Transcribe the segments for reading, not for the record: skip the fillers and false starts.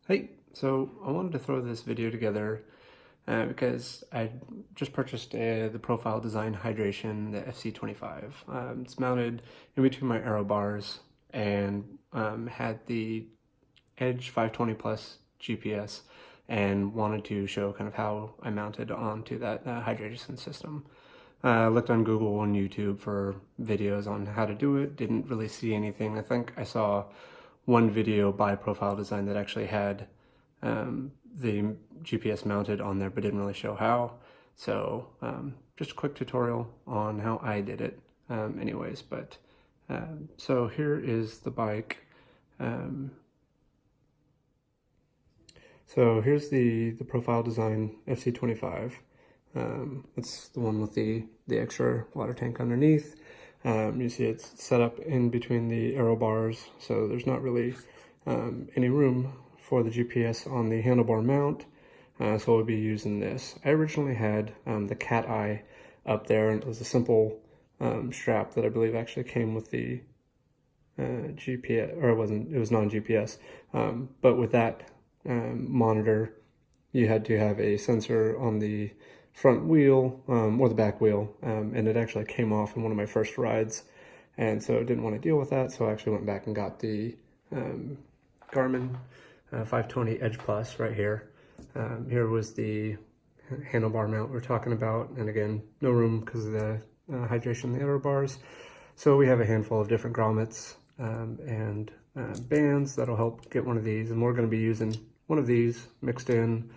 Hey, so I wanted to throw this video together because I just purchased the Profile Design Hydration, the FC25. It's mounted in between my aero bars and had the Edge 520 Plus GPS and wanted to show kind of how I mounted onto that hydration system. I looked on Google and YouTube for videos on how to do it, didn't really see anything. I think I saw one video by Profile Design that actually had the GPS mounted on there but didn't really show how. So just a quick tutorial on how I did it anyways. But so here is the bike. So here's the Profile Design FC25. It's the one with the extra water tank underneath. You see it's set up in between the aero bars, so there's not really any room for the GPS on the handlebar mount, so we'll be using this. I originally had the cat eye up there, and it was a simple strap that I believe actually came with the GPS, or it was non-GPS, but with that monitor, you had to have a sensor on the front wheel or the back wheel, and it actually came off in one of my first rides, and so I didn't want to deal with that, so I actually went back and got the Garmin 520 Edge Plus right here. Here was the handlebar mount we're talking about, and again, no room because of the hydration in the aero bars, so we have a handful of different grommets and bands that'll help get one of these, and we're going to be using one of these mixed in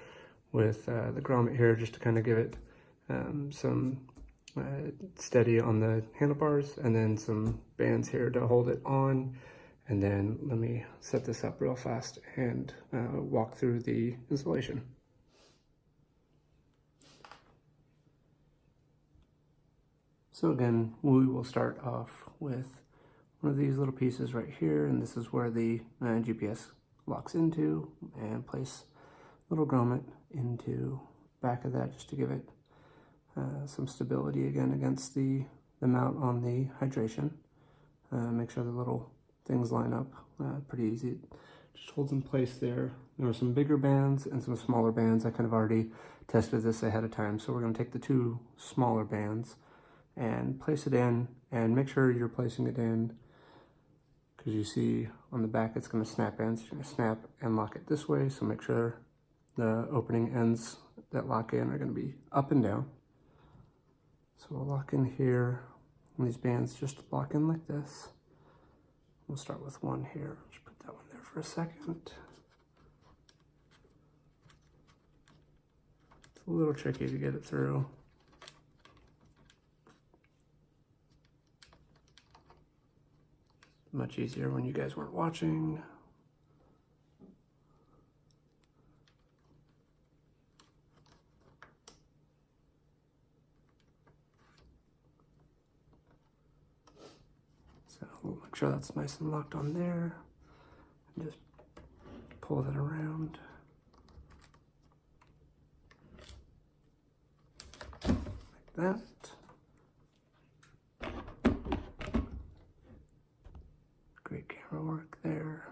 with the grommet here just to kind of give it some steady on the handlebars, and then some bands here to hold it on. And then let me set this up real fast and walk through the installation. So again, we will start off with one of these little pieces right here, and this is where the GPS locks into, and place a little grommet into back of that just to give it some stability again against the mount on the hydration. Make sure the little things line up pretty easy. It just holds in place there. There are some bigger bands and some smaller bands. I kind of already tested this ahead of time, so we're going to take the two smaller bands and place it in, and make sure you're placing it in, because you see on the back it's going to snap in, so you're going to snap and lock it this way, so make sure the opening ends that lock in are going to be up and down. So we'll lock in here, and these bands just lock in like this. We'll start with one here. Just put that one there for a second. It's a little tricky to get it through. Much easier when you guys weren't watching. So we'll make sure that's nice and locked on there, and just pull that around. Like that. Great camera work there.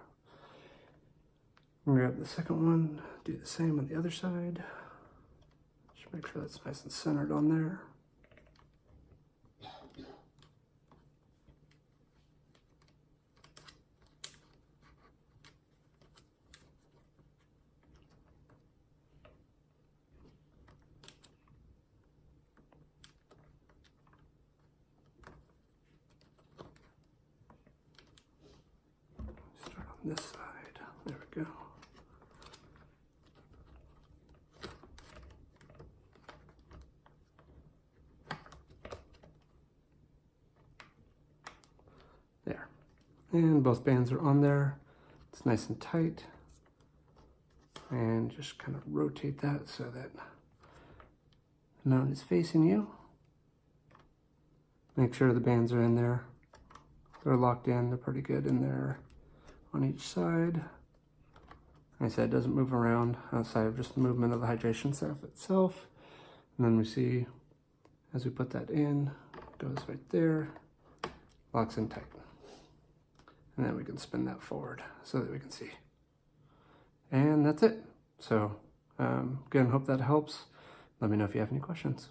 Grab the second one, do the same on the other side. Just make sure that's nice and centered on there. Start on this side. There we go. There. And both bands are on there. It's nice and tight. And just kind of rotate that so that the mount is facing you. Make sure the bands are in there. They're locked in. They're pretty good in there on each side. Like I said, it doesn't move around outside of just the movement of the hydration stuff itself. And then we see, as we put that in, it goes right there, locks in tight. And then we can spin that forward so that we can see. And that's it. So again, hope that helps. Let me know if you have any questions.